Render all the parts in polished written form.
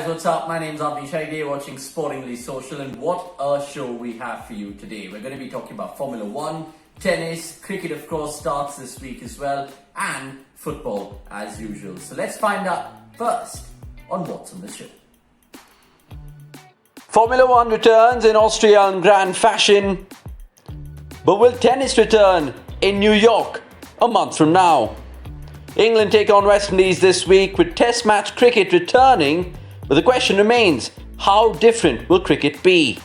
guys, what's up? My name's Avanish, Hegde, watching Sportingly Social, and what a show we have for you today. We're going to be talking about Formula 1, tennis, cricket of course starts this week as well, and football as usual. So let's find out first on what's on the show. Formula 1 returns in Austria in grand fashion, but will tennis return in New York a month from now? England take on West Indies this week with Test match cricket returning, but the question remains, how different will cricket be?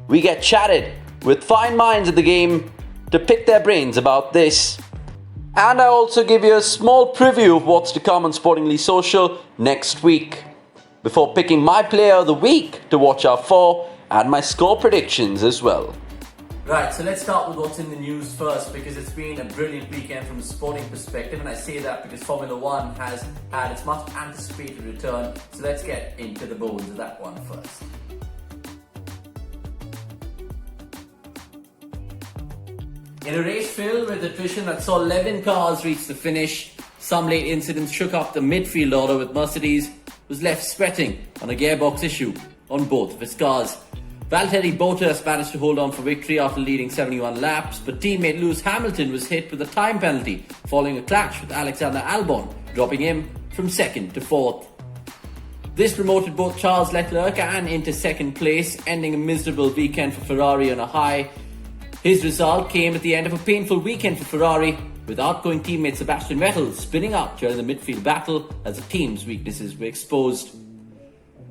We get chatted with fine minds at the game to pick their brains about this. And I also give you a small preview of what's to come on Sportingly Social next week, before picking my player of the week to watch out for and my score predictions as well. Right, so let's start with what's in the news first, because it's been a brilliant weekend from a sporting perspective, and I say that because Formula 1 has had its much anticipated return, so let's get into the bones of that one first. In a race filled with attrition that saw 11 cars reach the finish, some late incidents shook up the midfield order, with Mercedes was left sweating on a gearbox issue on both of its cars. Valtteri Bottas managed to hold on for victory after leading 71 laps, but teammate Lewis Hamilton was hit with a time penalty following a clash with Alexander Albon, dropping him from second to fourth. This promoted both Charles Leclerc and into second place, ending a miserable weekend for Ferrari on a high. His result came at the end of a painful weekend for Ferrari, with outgoing teammate Sebastian Vettel spinning out during the midfield battle as the team's weaknesses were exposed.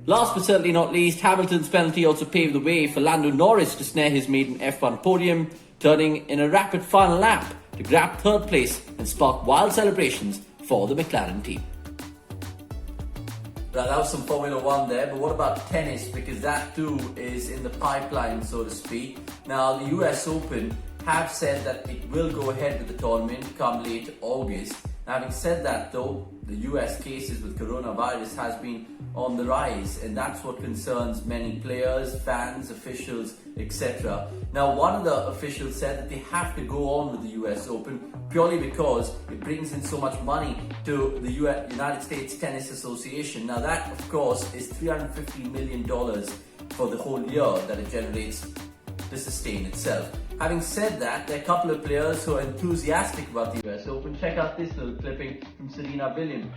Last but certainly not least, Hamilton's penalty also paved the way for Lando Norris to snare his maiden F1 podium, turning in a rapid final lap to grab third place and spark wild celebrations for the McLaren team. Well, that was some Formula 1 there, but what about tennis? Because that too is in the pipeline, so to speak. Now, the US Open have said that it will go ahead with the tournament come late August. Now, having said that though, the US cases with coronavirus has been on the rise, and that's what concerns many players, fans, officials, etc. Now, one of the officials said that they have to go on with the US Open purely because it brings in so much money to the United States Tennis Association. Now, that of course is $350 million for the whole year that it generates to sustain itself. Having said that, there are a couple of players who are enthusiastic about the US Open. Check out this little clipping from Serena Williams.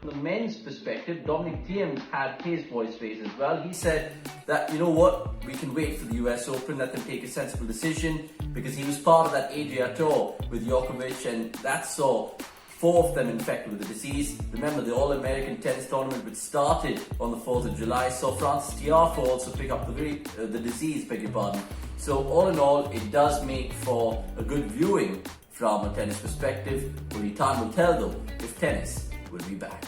From the men's perspective, Dominic Thiem had his voice raised as well. He said that, you know what, we can wait for the US Open, let them take a sensible decision, because he was part of that Adria tour with Djokovic, and that saw 4 of them infected with the disease. Remember, the All-American Tennis Tournament, which started on the 4th of July, saw Francis Tiafoe also pick up the disease, beg your pardon. So all in all, it does make for a good viewing from a tennis perspective. Only time will tell though if tennis will be back.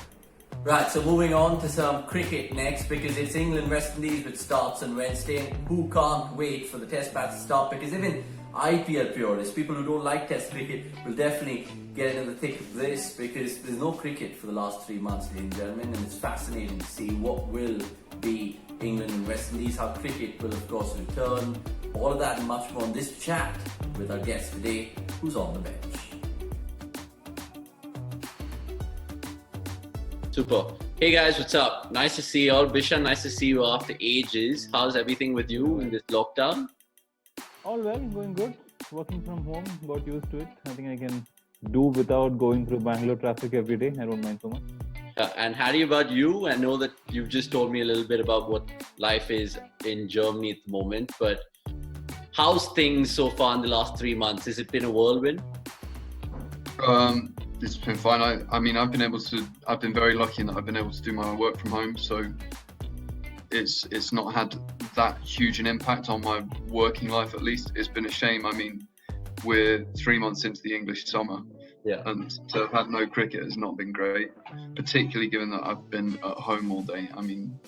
Right, so moving on to some cricket next, because it's England West Indies which starts on Wednesday, and who can't wait for the test match to start, because even IPL purists, people who don't like test cricket, will definitely get into the thick of this, because there's no cricket for the last 3 months, ladies and gentlemen, and it's fascinating to see what will be England and West Indies, how cricket will of course return, all of that and much more in this chat with our guest today, who's on the bench. Super. Hey guys, what's up? Nice to see you all. Bishan, nice to see you after ages. How's everything with you in this lockdown? All well, going good. Working from home, got used to it. I think I can do without going through Bangalore traffic every day. I don't mind so much. And Harry, about you? I know that you've just told me a little bit about what life is in Germany at the moment, but how's things so far in the last 3 months? Has it been a whirlwind? It's been fine. I mean, I've been very lucky in that I've been able to do my work from home, so it's not had that huge an impact on my working life, at least. It's been a shame. I mean, we're 3 months into the English summer, and to have had no cricket has not been great, particularly given that I've been at home all day. I mean,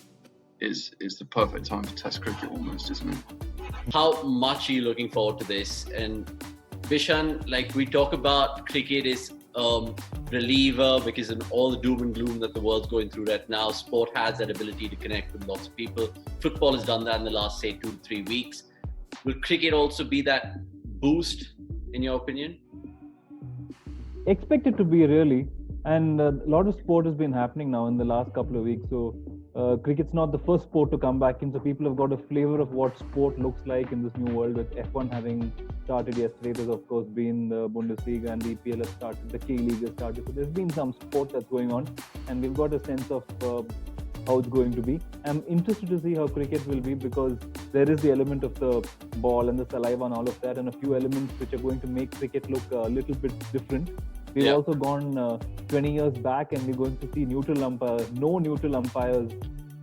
it's the perfect time for test cricket almost, isn't it? How much are you looking forward to this? And Bishan, like we talk about, cricket is reliever because of all the doom and gloom that the world's going through right now. Sport has that ability to connect with lots of people. Football has done that in the last, say, 2 to 3 weeks. Will cricket also be that boost, in your opinion? Expected to be really, and a lot of sport has been happening now in the last couple of weeks. So cricket's not the first sport to come back in, so people have got a flavor of what sport looks like in this new world, with F1 having started yesterday. There's of course been the Bundesliga and the EPL has started, the K-League has started, so there's been some sport that's going on, and we've got a sense of how it's going to be. I'm interested to see how cricket will be, because there is the element of the ball and the saliva and all of that, and a few elements which are going to make cricket look a little bit different. We've also gone 20 years back, and we're going to see no neutral umpires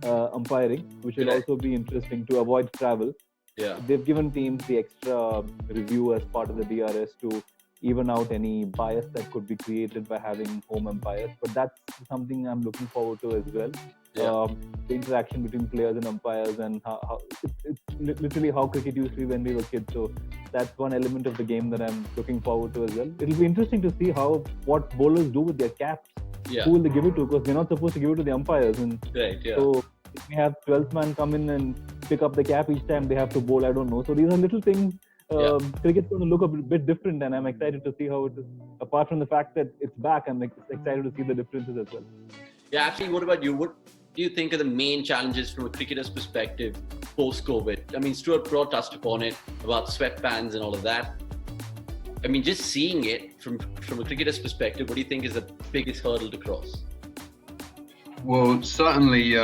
umpiring, which will also be interesting to avoid travel. Yeah. They've given teams the extra review as part of the DRS to even out any bias that could be created by having home umpires. But that's something I'm looking forward to as well. Yeah. The interaction between players and umpires, and how it's literally how cricket used to be when we were kids. So that's one element of the game that I'm looking forward to as well. It'll be interesting to see what bowlers do with their caps. Yeah. Who will they give it to? Because they're not supposed to give it to the umpires. And Right, yeah. so if we have 12th man come in and pick up the cap each time they have to bowl, I don't know. So these are little things. Cricket's going to look a bit different, and I'm excited to see how it is. Apart from the fact that it's back, I'm excited to see the differences as well. Yeah, actually, what about you? What do you think are the main challenges from a cricketer's perspective post-COVID? I mean, Stuart Broad touched upon it about sweatpants and all of that. I mean, just seeing it from a cricketer's perspective, what do you think is the biggest hurdle to cross? Well, certainly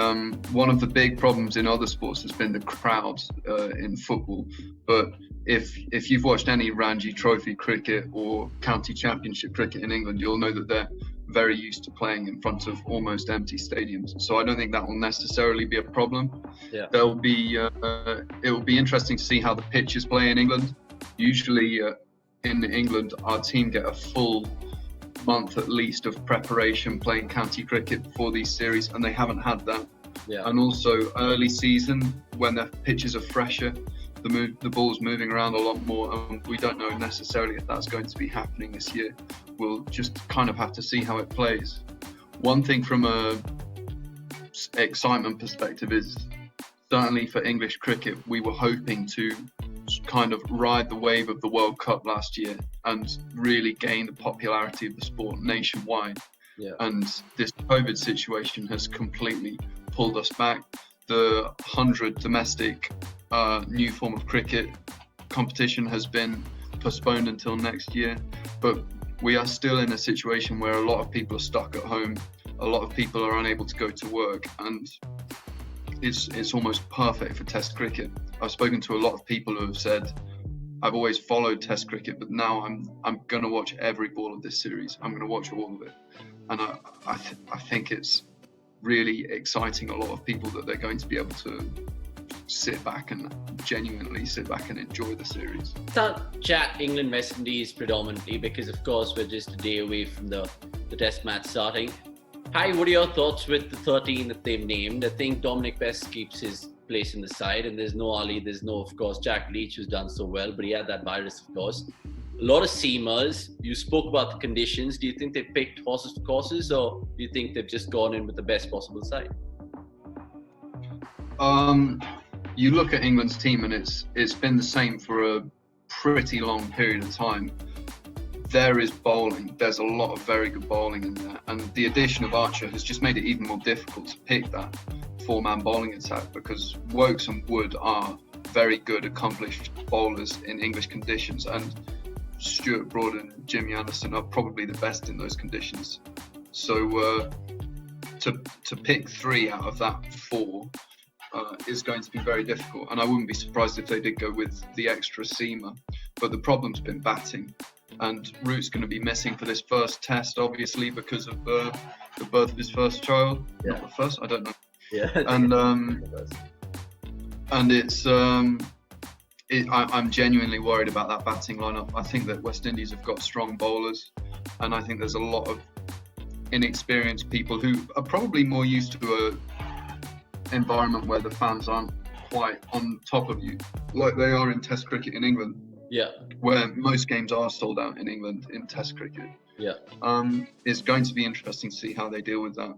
one of the big problems in other sports has been the crowds in football. But if you've watched any Ranji Trophy cricket or county championship cricket in England, you'll know that they're very used to playing in front of almost empty stadiums. So I don't think that will necessarily be a problem. Yeah. It will be interesting to see how the pitches play in England. Usually in England, our team get a full month at least of preparation playing county cricket for these series, and they haven't had that. Yeah. And also early season, when the pitches are fresher, the ball's moving around a lot more, and we don't know necessarily if that's going to be happening this year. We'll just kind of have to see how it plays. One thing from a excitement perspective is certainly for English cricket, we were hoping to kind of ride the wave of the World Cup last year and really gain the popularity of the sport nationwide. Yeah. And this COVID situation has completely pulled us back. The 100 domestic new form of cricket competition has been postponed until next year, but we are still in a situation where a lot of people are stuck at home, a lot of people are unable to go to work, and it's almost perfect for Test cricket. I've spoken to a lot of people who have said, I've always followed Test cricket, but now I'm going to watch every ball of this series. I'm going to watch all of it, and I think it's really exciting a lot of people that they're going to be able to sit back and genuinely sit back and enjoy the series. Let's chat England West Indies predominantly, because of course we're just a day away from the test match starting. Hi, what are your thoughts with the 13 that they've named? I think Dominic West keeps his place in the side, and there's no Ali, there's no, of course, Jack Leach, who's done so well, but he had that virus, of course. A lot of seamers. You spoke about the conditions. Do you think they picked horses for courses, or do you think they've just gone in with the best possible side? You look at England's team, and it's been the same for a pretty long period of time. There is bowling. There's a lot of very good bowling in there, and the addition of Archer has just made it even more difficult to pick that four-man bowling attack, because Wokes and Wood are very good, accomplished bowlers in English conditions, and Stuart Broad and Jimmy Anderson are probably the best in those conditions. So to pick three out of that four is going to be very difficult, and I wouldn't be surprised if they did go with the extra seamer. But the problem's been batting, and Root's going to be missing for this first test, obviously, because of the birth of his first child. Yeah. Not the first, I don't know. Yeah. And it's I'm genuinely worried about that batting lineup. I think that West Indies have got strong bowlers, and I think there's a lot of inexperienced people who are probably more used to a environment where the fans aren't quite on top of you, like they are in Test cricket in England. Yeah. Where most games are sold out in England in Test cricket. Yeah. It's going to be interesting to see how they deal with that.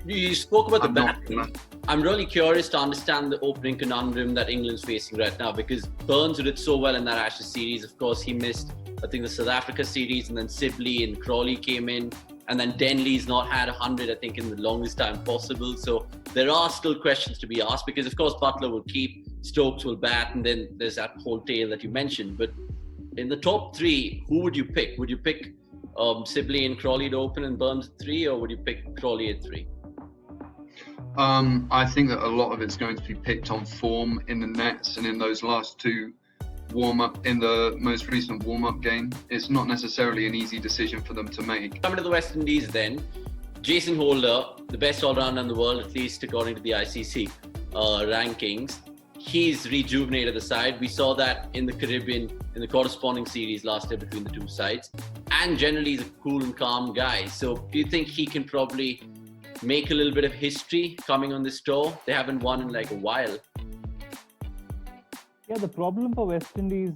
You spoke about the I'm not- batting. I'm really curious to understand the opening conundrum that England's facing right now, because Burns, who did so well in that Ashes series, of course, he missed, I think, the South Africa series, and then Sibley and Crawley came in, and then Denley's not had 100, I think, in the longest time possible. So there are still questions to be asked, because, of course, Butler will keep, Stokes will bat, and then there's that whole tail that you mentioned. But in the top three, who would you pick? Would you pick Sibley and Crawley to open and Burns at 3, or would you pick Crawley at 3? I think that a lot of it's going to be picked on form in the nets and in those last two in the most recent warm-up game. It's not necessarily an easy decision for them to make. Coming to the West Indies then, Jason Holder, the best all-rounder in the world, at least according to the ICC rankings. He's rejuvenated the side. We saw that in the Caribbean, in the corresponding series last year between the two sides. And generally, he's a cool and calm guy. So do you think he can probably make a little bit of history coming on this tour? They haven't won in like a while. Yeah, the problem for West Indies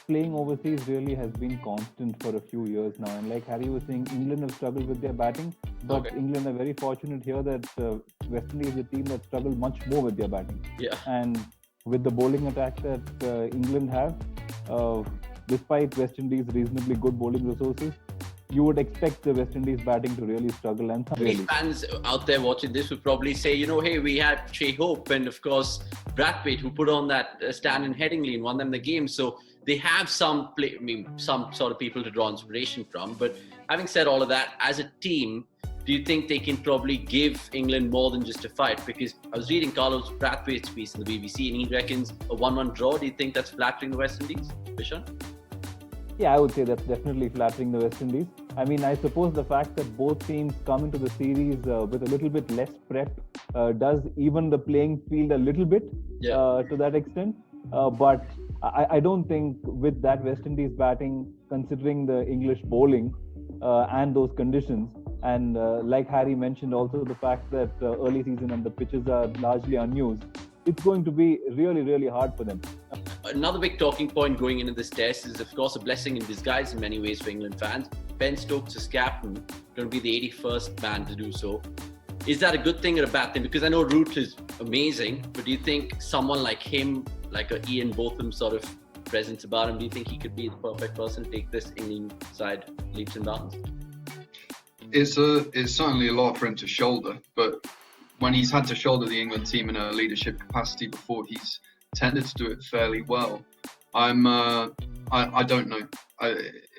playing overseas really has been constant for a few years now. And like Harry was saying, England have struggled with their batting, but Okay. England are very fortunate here that West Indies is a team that struggled much more with their batting. Yeah. And with the bowling attack that England have, despite West Indies' reasonably good bowling resources, you would expect the West Indies batting to really struggle. And Many fans out there watching this would probably say, hey, we had Shea Hope and of course Bradpitt, who put on that stand in Headingley and won them the game. So they have some sort of people to draw inspiration from. But having said all of that, as a team, do you think they can probably give England more than just a fight? Because I was reading Carlos Bradpitt's piece in the BBC and he reckons a 1-1 draw. Do you think that's flattering the West Indies, Bishan? Yeah, I would say that's definitely flattering the West Indies. I mean, I suppose the fact that both teams come into the series with a little bit less prep does even the playing field a little bit to that extent. But I don't think with that West Indies batting, considering the English bowling and those conditions, and like Harry mentioned also the fact that early season and the pitches are largely unused, it's going to be really, really hard for them. Another big talking point going into this test is, of course, a blessing in disguise in many ways for England fans. Ben Stokes is captain, going to be the 81st man to do so. Is that a good thing or a bad thing? Because I know Root is amazing, but do you think someone like him, like a Ian Botham sort of presence about him, do you think he could be the perfect person to take this England side leaps and bounds? It's certainly a lot for him to shoulder, but when he's had to shoulder the England team in a leadership capacity before, he's tended to do it fairly well. I don't know.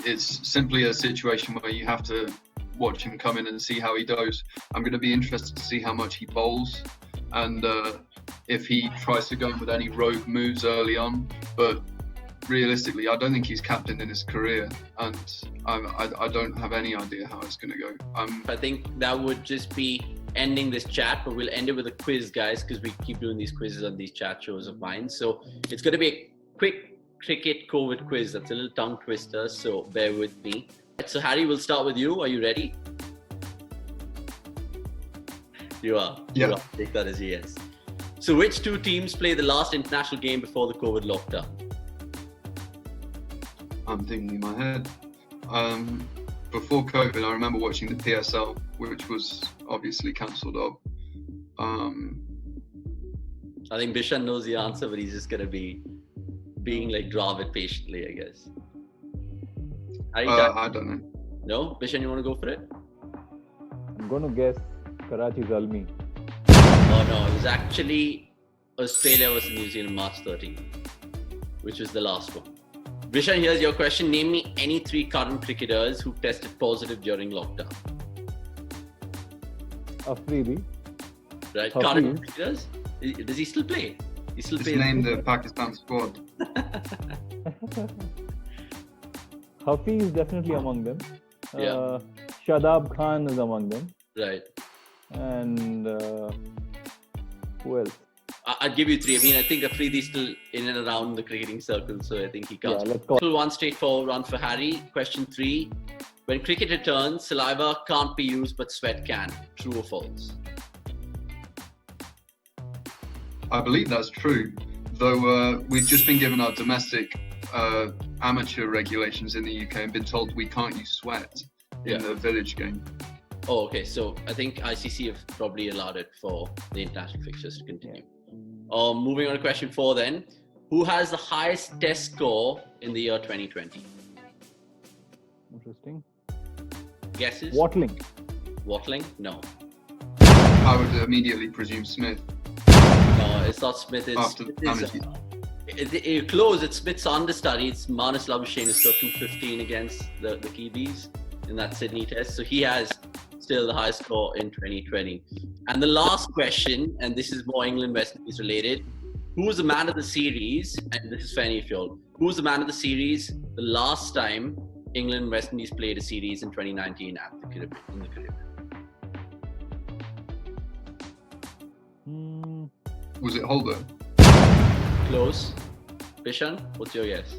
It's simply a situation where you have to watch him come in and see how he does. I'm going to be interested to see how much he bowls and if he tries to go with any rogue moves early on. But realistically, I don't think he's captain in his career, and I don't have any idea how it's going to go. I think that would just be ending this chat, but we'll end it with a quiz, guys, because we keep doing these quizzes on these chat shows of mine. So it's going to be a quick cricket COVID quiz. That's a little tongue twister, so bear with me. So Harry, we'll start with you. Are you ready? You are? Yeah. You are. Take that as a yes. So which two teams played the last international game before the COVID lockdown? I'm thinking in my head. Before COVID, I remember watching the PSL, which was obviously cancelled up. I think Bishan knows the answer, but he's just going to be being like draw it patiently, I guess. I don't know. No? Bishan, you want to go for it? I'm going to guess Karachi Zalmi. Oh no, it was actually Australia versus New Zealand March 13, which was the last one. Vishan, here's your question. Name me any 3 current cricketers who tested positive during lockdown. Afridi. Right? Hafiz. Current cricketers? Does he still play? He still Just plays. name the Pakistan squad. Hafiz is definitely among them. Yeah. Shadab Khan is among them. Right. And who else? I'll give you 3. I mean, I think Afridi's still in and around the cricketing circle, so I think he counts. Yeah, let's go. One straightforward one for Harry. Question 3. When cricket returns, saliva can't be used, but sweat can. True or false? I believe that's true, though we've just been given our domestic amateur regulations in the UK and been told we can't use sweat in the village game. Oh, okay. So I think ICC have probably allowed it for the international fixtures to continue. Moving on to question 4 then. Who has the highest test score in the year 2020? Interesting. Guesses? Watling. Watling? No. I would immediately presume Smith. No, it's not Smith. It's After close. It's Smith's understudy. It's Marnus Labuschagne who scored 215 against the Kiwis in that Sydney test. So he has still the highest score in 2020. And the last question, and this is more England-West Indies related. Who was the man of the series? And this is for any of y'all. Who was the man of the series the last time England and West Indies played a series in 2019 at the Caribbean, in the Caribbean? Was it Holder? Close. Bishan, what's your guess?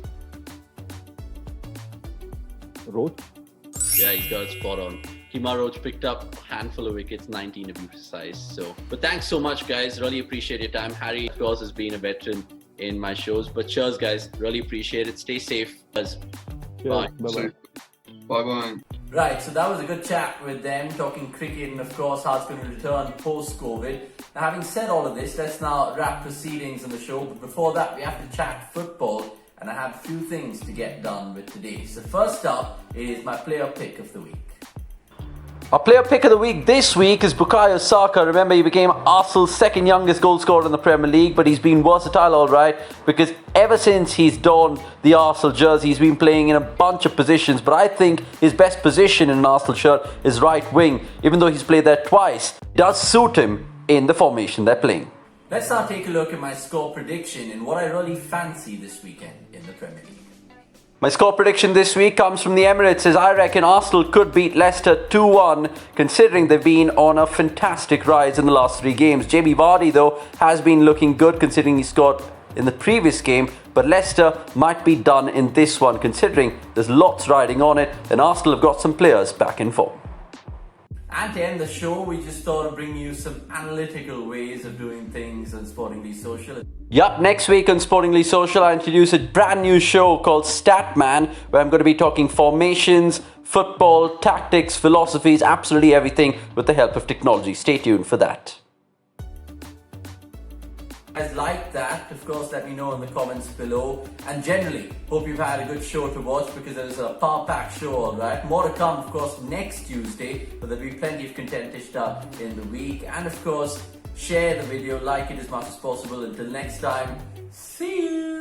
Roach. Yeah, he's got it spot on. Kemar Roach picked up a handful of wickets, 19 to be precise. So, but thanks so much, guys. Really appreciate your time. Harry, of course, has been a veteran in my shows. But cheers, guys. Really appreciate it. Stay safe. Bye. Bye-bye. Bye-bye. Right, so that was a good chat with them, talking cricket and of course how it's going to return post-COVID. Now, having said all of this, let's now wrap proceedings on the show. But before that, we have to chat football, and I have a few things to get done with today. So first up is my player pick of the week. Our player pick of the week this week is Bukayo Saka. Remember, he became Arsenal's second youngest goal scorer in the Premier League, but he's been versatile, alright, because ever since he's donned the Arsenal jersey, he's been playing in a bunch of positions, but I think his best position in an Arsenal shirt is right wing. Even though he's played there twice, it does suit him in the formation they're playing. Let's now take a look at my score prediction and what I really fancy this weekend in the Premier League. My score prediction this week comes from the Emirates, as I reckon Arsenal could beat Leicester 2-1, considering they've been on a fantastic rise in the last 3 games. Jamie Vardy, though, has been looking good considering he scored in the previous game, but Leicester might be done in this one considering there's lots riding on it and Arsenal have got some players back in form. And to end the show, we just thought of bringing you some analytical ways of doing things on Sportingly Social. Yup, next week on Sportingly Social, I introduce a brand new show called Statman, where I'm going to be talking formations, football, tactics, philosophies, absolutely everything with the help of technology. Stay tuned for that. Guys, like that, of course, let me know in the comments below. And generally, hope you've had a good show to watch because there's a power-packed show, alright? More to come, of course, next Tuesday, but there'll be plenty of content dished up in the week. And of course, share the video, like it as much as possible. Until next time, see you!